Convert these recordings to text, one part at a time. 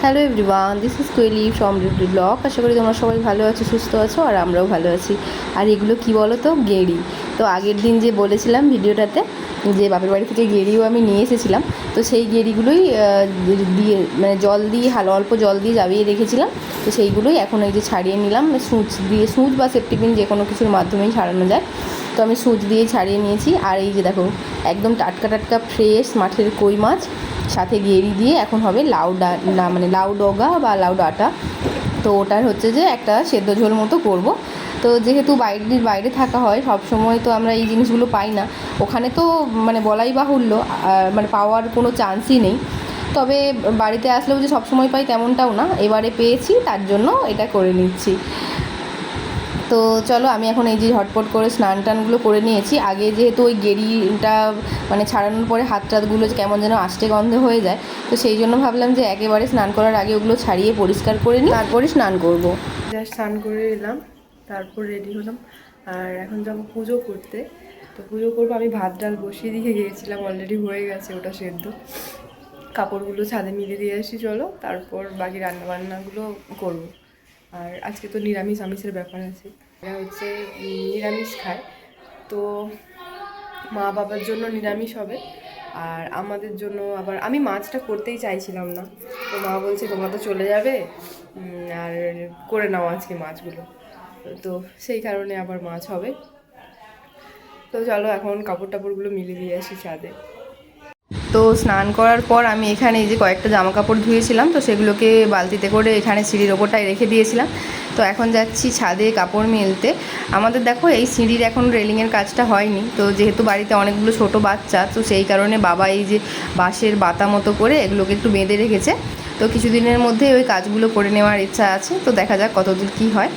Hello everyone, this is Koyeli from ready blog. আশা করি তোমরা সবাই ভালো আছো, সুস্থ আছো, আর আমরাও ভালো আছি। আর এগুলো কি বলো তো, গেঁড়ি। তো আগের দিন যে বলেছিলাম ভিডিওটাতে যে বাপের বাড়ি থেকে গেঁড়িও আমি নিয়ে এসেছিলাম, তো সেই গেঁড়িগুলোই দিয়ে মানে জল দিয়ে অল্প জল দিয়ে জাবিয়ে রেখেছিলাম। তো সেইগুলোই এখন এই যে ছাড়িয়ে নিলাম, সুচ বা সেফটিপিন যে কোনো কিছুর মাধ্যমেই ছাড়ানো যায়। তো আমি সুচ দিয়ে ছাড়িয়ে নিয়েছি। আর এই যে দেখো, একদম টাটকা টাটকা ফ্রেশ মাঠের কই মাছ, সাথে গেঁড়ি দিয়ে এখন হবে লাউ ডগা বা লাউ ডাঁটা। তো ওটার হচ্ছে যে একটা সেদ্ধ ঝোল মতো করব। তো যেহেতু বাইরে থাকা হয় সব সময়, তো আমরা এই জিনিসগুলো পাই না। ওখানে তো মানে বলাই বাহুল্য, মানে পাওয়ার কোনো চান্সই নেই। তবে বাড়িতে আসলেও যে সবসময় পাই তেমনটাও না, এবারে পেয়েছি তার জন্য এটা করে নিচ্ছি। তো চলো, আমি এখন এই যে ঝটপট করে স্নান টানগুলো করে নিয়েছি। আগে যেহেতু ওই গেঁড়িটা মানে ছাড়ানোর পরে হাত টাতগুলো কেমন যেন আষ্টে গন্ধ হয়ে যায়, তো সেই জন্য ভাবলাম যে একেবারে স্নান করার আগে ওগুলো ছাড়িয়ে পরিষ্কার করে নিই, তারপরে স্নান করব। জাস্ট স্নান করে এলাম, তারপর রেডি হলাম। আর এখন যাবো পুজো করতে। তো পুজো করবো, আমি ভাত ডাল বসিয়ে দিয়ে গিয়েছিলাম, অলরেডি হয়ে গেছে ওটা সেদ্ধ। কাপড়গুলো ছাদে মিলে দিয়ে আসি চলো, তারপর বাকি রান্নাবান্নাগুলো করবো। আর আজকে তো নিরামিষ আমিষের ব্যাপার আছে, এটা হচ্ছে নিরামিষ খায়। তো মা বাবার জন্য নিরামিষ হবে, আর আমাদের জন্য আবার আমি মাছটা করতেই চাইছিলাম না। তো মা বলছে তোমরা তো চলে যাবে, আর করে নাও আজকে মাছগুলো। তো সেই কারণে আবার মাছ হবে। তো চলো এখন কাপড় টাপড়গুলো মিলিয়ে দিয়ে আসি ছাদে। তো স্নান করার পর আমি এখানে এই যে কয়েকটা জামা কাপড় ধুয়েছিলাম, তো সেগুলোকে বালতিতে করে এখানে সিঁড়ির ওপরটায় রেখে দিয়েছিলাম। তো এখন যাচ্ছি ছাদে কাপড় মেলতে। আমাদের দেখো এই সিঁড়ির এখন রেলিংয়ের কাজটা হয়নি, তো যেহেতু বাড়িতে অনেকগুলো ছোট বাচ্চা, তো সেই কারণে বাবা এই যে বাঁশের বাতা মতো করে এগুলোকে একটু বেঁধে রেখেছে। তো কিছুদিনের মধ্যে ওই কাজগুলো করে নেওয়ার ইচ্ছা আছে, তো দেখা যাক কতদূর কী হয়।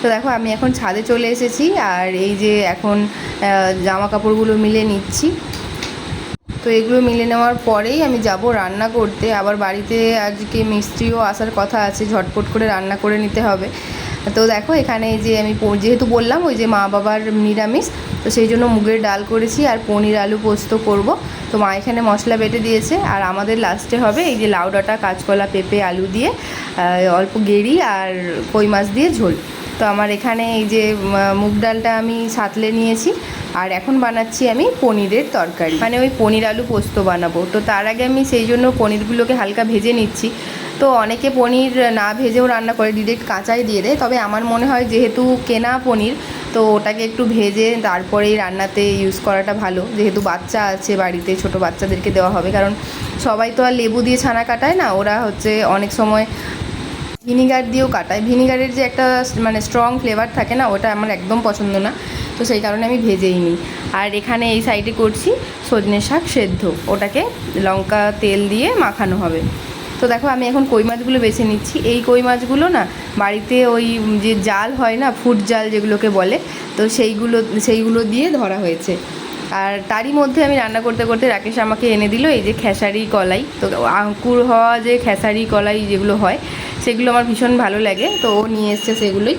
তো দেখো আমি এখন ছাদে চলে এসেছি, আর এই যে এখন জামা কাপড়গুলো মিলে নিচ্ছি। তো এগুলো মিলে নেওয়ার পরেই আমি যাব রান্না করতে। আবার বাড়িতে আজকে মিস্ত্রিও আসার কথা আছে, ঝটপট করে রান্না করে নিতে হবে। তো দেখো এখানে যে আমি যেহেতু বললাম ওই যে মা বাবার নিরামিষ, তো সেই জন্য মুগের ডাল করেছি আর পনির আলু পোস্ত করব। তো মা এখানে মশলা বেটে দিয়েছে, আর আমাদের লাস্টে হবে এই যে লাউ ডাঁটা, কাঁচকলা, পেঁপে, আলু দিয়ে অল্প গেঁড়ি আর কই মাছ দিয়ে ঝোল। তো আমার এখানে এই যে মুগ ডালটা আমি সাঁতলে নিয়েছি, আর এখন বানাচ্ছি আমি পনিরের তরকারি, মানে ওই পনির আলু পোস্ত বানাবো। তো তার আগে আমি সেই জন্য পনিরগুলোকে হালকা ভেজে নিচ্ছি। তো অনেকে পনির না ভেজেও রান্না করে, ডিরেক্ট কাঁচাই দিয়ে দেয়। তবে আমার মনে হয় যেহেতু কেনা পনির, তো ওটাকে একটু ভেজে তারপরেই রান্নাতে ইউজ করাটা ভালো। যেহেতু বাচ্চা আছে বাড়িতে, ছোট বাচ্চাদেরকে দেওয়া হবে, কারণ সবাই তো আর লেবু দিয়ে ছানা কাটায় না, ওরা হচ্ছে অনেক সময় ভিনিগার দিয়েও কাটায়। ভিনিগারের যে একটা মানে স্ট্রং ফ্লেভার থাকে না, ওটা আমার একদম পছন্দ না। তো সেই কারণে আমি ভেজেই নিই। আর এখানে এই সাইডে করছি সজনে শাক সেদ্ধ, ওটাকে লঙ্কা তেল দিয়ে মাখানো হবে। তো দেখো আমি এখন কই মাছগুলো বেছে নিচ্ছি। এই কই মাছগুলো না বাড়িতে ওই যে জাল হয় না, ফুট জাল যেগুলোকে বলে, তো সেইগুলো দিয়ে ধরা হয়েছে। আর তারই মধ্যে আমি রান্না করতে করতে রাকেশ আমাকে এনে দিল এই যে খেসারি কলাই। তো আঙ্কুর হওয়া যে খেসারি কলাই যেগুলো হয়, সেগুলো আমার ভীষণ ভালো লাগে, তো ও নিয়ে এসছে সেগুলোই।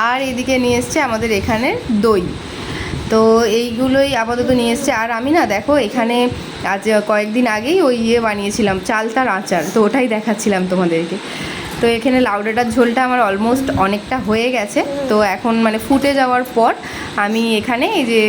আর এদিকে নিয়ে এসছে আমাদের এখানের দই। তো এইগুলোই আপাতত নিয়ে এসছে। আর আমি না দেখো এখানে আজ কয়েকদিন আগেই ওই বানিয়েছিলাম চালতার আচার, তো ওটাই দেখাচ্ছিলাম তোমাদেরকে। তো এখানে লাউ ডাঁটার ঝোলটা আমার অলমোস্ট অনেকটা হয়ে গেছে। তো এখন মানে ফুটে যাওয়ার পর আমি এখানে এই যে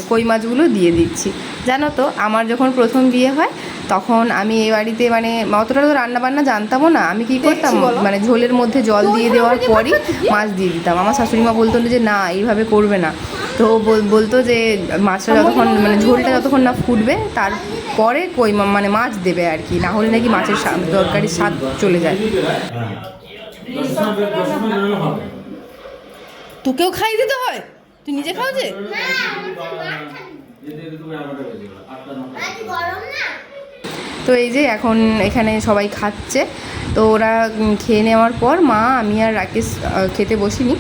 কই মাছগুলো দিয়ে দিচ্ছি। জানো তো আমার যখন প্রথম বিয়ে হয়, তখন আমি এই বাড়িতে মানে অতটা তো রান্নাবান্না জানতামও না। আমি কী করতাম, মানে ঝোলের মধ্যে জল দিয়ে দেওয়ার পরই মাছ দিয়ে দিতাম। আমার শাশুড়িমা বলতো যে না, এইভাবে করবে না। তো বলতো যে মাছটা যতক্ষণ মানে ঝোলটা যতক্ষণ না ফুটবে তারপরে মানে মাছ দেবে আর কি, না হলে নাকি মাছের তরকারির স্বাদ চলে যায়। তোকেও খাইয়ে দিতে হয়? তুই নিজে খাও যে? তো এই যে এখন এখানে সবাই খাচ্ছে। তো ওরা খেয়ে নেওয়ার পর মা, আমি আর রাকেশ খেতে বসিনি।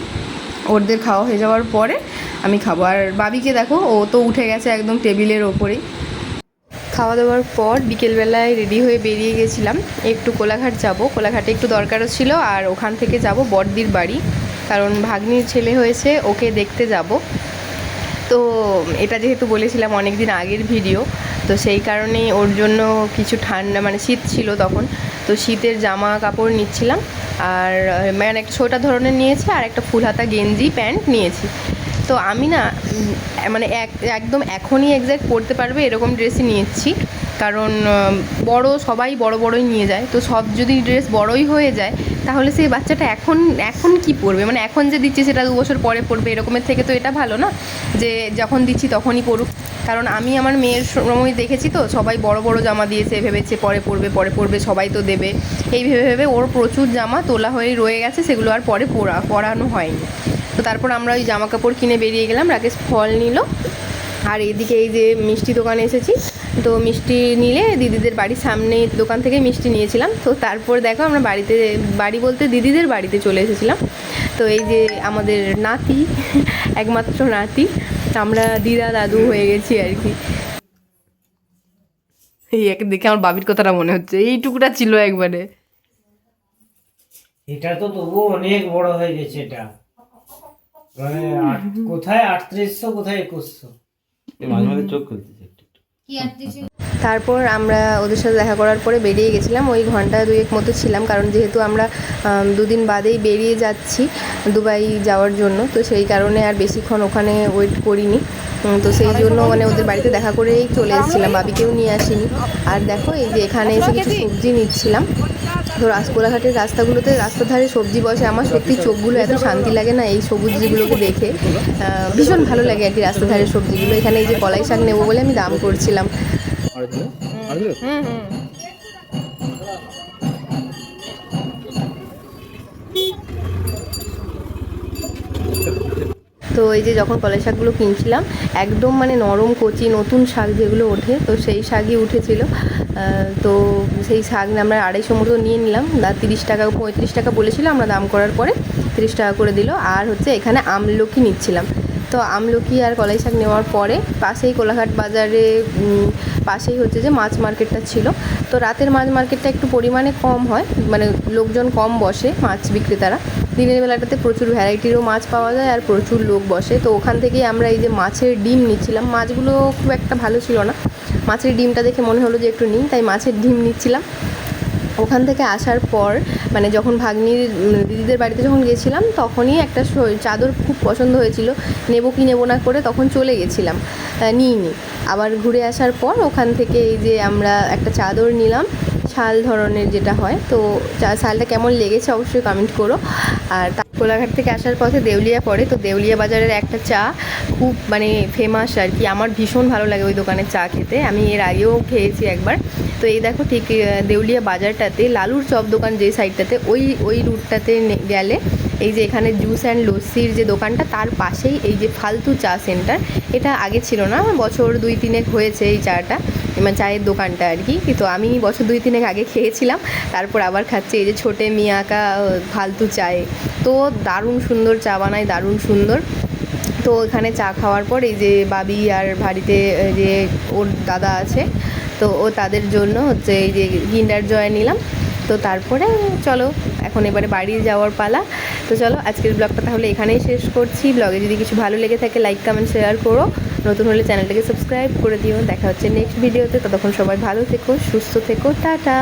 ওদের খাওয়া হয়ে যাওয়ার পরে আমি খাবো। আর বাবিকে দেখো, ও তো উঠে গেছে একদম টেবিলের ওপরেই। খাওয়া দাওয়ার পর বিকেলবেলায় রেডি হয়ে বেরিয়ে গেছিলাম, একটু কোলাঘাট যাব। কোলাঘাটে একটু দরকারও ছিল, আর ওখান থেকে যাব বড়দির বাড়ি, কারণ ভাগ্নির ছেলে হয়েছে, ওকে দেখতে যাব। তো এটা যেহেতু বলেছিলাম অনেক দিন আগের ভিডিও, তো সেই কারণে ওর জন্য কিছু ঠান্ডা মানে শীত ছিল তখন, তো শীতের জামা কাপড় নিচ্ছিলাম। আর মানে একটা ছোটা ধরনের নিয়েছি আর একটা ফুল হাতা গেঞ্জি প্যান্ট নিয়েছি। তো আমি না মানে একদম এখনই এক্স্যাক্ট পরতে পারবে এরকম ড্রেসই নিয়েছি, কারণ বড় সবাই বড় বড়ই নিয়ে যায়, তো সব যদি ড্রেস বড়ই হয়ে যায় তাহলে সেই বাচ্চাটা এখন কি পরবে, মানে এখন যে দিচ্ছি সেটা 2 বছর পরে পরবে, এরকমের থেকে তো এটা ভালো না যে যখন দিচ্ছি তখনই পরুক। কারণ আমি আমার মেয়ের সময় দেখেছি তো সবাই বড় বড় জামা দিয়েছে, ভেবেছে পরে পরবে সবাই তো দেবে, এই ভেবে ওর প্রচুর জামা তোলা হয়ে রয়ে গেছে, সেগুলো আর পরে পরানো হয়নি। তো তারপর আমরা ওই জামা কাপড় কিনে বেরিয়ে গেলাম, রাকেশ ফল নিল। আর এদিকে এই যে মিষ্টি দোকানে এসেছি, তো মিষ্টি নিলে দিদিদের বাড়ির সামনে দোকান থেকে মিষ্টি নিয়েছিলাম। তো তারপর দেখো আমরা বাড়ি বলতে দিদিদের বাড়িতে চলে এসেছিলাম। তো এই যে আমাদের নাতি, একমাত্র নাতি, আমরা দিদা দাদু হয়ে গেছি আর কি। এই একে দেখে আমার বাবির কথাটা মনে হচ্ছে, এইটুকুটা ছিল একবারে। এটা তো তবুও অনেক বড় হয়ে গেছে, এটা মানে কোথায় 3800 কোথায় 2100। মাঝে মাঝে চোখ খুলতেছে একটু একটু। তারপর আমরা ওদের সাথে দেখা করার পরে বেরিয়ে গেছিলাম, ওই ঘন্টা 2 মতো ছিলাম, কারণ যেহেতু আমরা 2 দিন বাদেই বেরিয়ে যাচ্ছি দুবাই যাওয়ার জন্য, তো সেই কারণে আর বেশিক্ষণ ওখানে ওয়েট করিনি। তো সেই জন্য মানে ওদের বাড়িতে দেখা করেই চলে এসেছিলাম, বাবিকেও নিয়ে আসিনি। আর দেখো এই যে এখানে এসে কিছু সবজি নিচ্ছিলাম। তো কোলাঘাটের রাস্তাগুলোতে রাস্তার ধারে সবজি বসে, আমার সত্যি চোখগুলো এত শান্তি লাগে না এই সবুজগুলোকে দেখে, ভীষণ ভালো লাগে আর কি রাস্তার ধারের সবজিগুলো। এখানে এই যে কলাই শাক নেবো বলে আমি দাম করছিলাম। তো এই যে যখন কলাই শাকগুলো কিনছিলাম একদম মানে নরম কচি নতুন শাক যেগুলো ওঠে, তো সেই শাকই উঠেছিল। তো সেই শাক আমরা 250 মতো নিয়ে নিলাম, 30 টাকা 35 টাকা বলেছিল, আমরা দাম করার পরে 30 টাকা করে দিল। আর হচ্ছে এখানে আমলকি নিচ্ছিলাম। তো আমলকি আর কলাই শাক নেওয়ার পরে পাশেই কোলাঘাট বাজারে পাশেই হচ্ছে যে মাছ মার্কেটটা ছিল। তো রাতের মাছ মার্কেটটা একটু পরিমাণে কম হয়, মানে লোকজন কম বসে মাছ বিক্রেতারা, দিনের বেলাটাতে প্রচুর ভ্যারাইটিরও মাছ পাওয়া যায় আর প্রচুর লোক বসে। তো ওখান থেকেই আমরা এই যে মাছের ডিম নিচ্ছিলাম, মাছগুলো খুব একটা ভালো ছিল না, মাছের ডিমটা দেখে মনে হলো যে একটু নিই, তাই মাছের ডিম নিচ্ছিলাম। ওখান থেকে আসার পর মানে যখন ভাগ্নির দিদিদের বাড়িতে যখন গেছিলাম তখনই একটা চাদর খুব পছন্দ হয়েছিল, নেবো কি নেবো না করে তখন চলে গেছিলাম, নিইনি। আবার ঘুরে আসার পর ওখান থেকে এই যে আমরা একটা চাদর নিলাম, শাল ধরনের যেটা হয়। তো শালটা কেমন লেগেছে অবশ্যই কমেন্ট করো। আর কোলাঘাট থেকে আসার পথে দেউলিয়া পড়ে, তো দেউলিয়া বাজারের একটা চা খুব মানে ফেমাস আর কি, আমার ভীষণ ভালো লাগে ওই দোকানের চা খেতে, আমি এর আগেও খেয়েছি একবার। তো এই দেখো ঠিক দেউলিয়া বাজারটাতে লালুর চপ দোকান যে সাইডটাতে, ওই রুটটাতে গেলে এই যে এখানে জুস অ্যান্ড লস্যির যে দোকানটা তার পাশেই এই যে ফালতু চা সেন্টার, এটা আগে ছিল না, বছর 2-3 হয়েছে এই চাটা, মানে চায়ের দোকানটা আর কি। তো আমি বছর 2-3 আগে খেয়েছিলাম, তারপর আবার খাচ্ছি এই যে ছোটে মিয়াকা ফালতু চায়ে। তো দারুণ সুন্দর চা বানায়, দারুণ সুন্দর। তো এখানে চা খাওয়ার পর এই যে বাবি আর বাড়িতে যে ওর দাদা আছে, তো ও তাদের জন্য হচ্ছে এই যে কিন্ডার জয় নিলাম। তো তারপরে চলো এখন এবারে বাড়ি যাওয়ার পালা। তো চলো আজকের ব্লগটা তাহলে এখানেই শেষ করছি। ব্লগে যদি কিছু ভালো লেগে থাকে লাইক কমেন্ট শেয়ার করো, নতুন হলে চ্যানেলটাকে সাবস্ক্রাইব করে দিও। দেখা হচ্ছে নেক্সট ভিডিওতে, ততক্ষণ সবাই ভালো থেকো, সুস্থ থেকো, টাটা।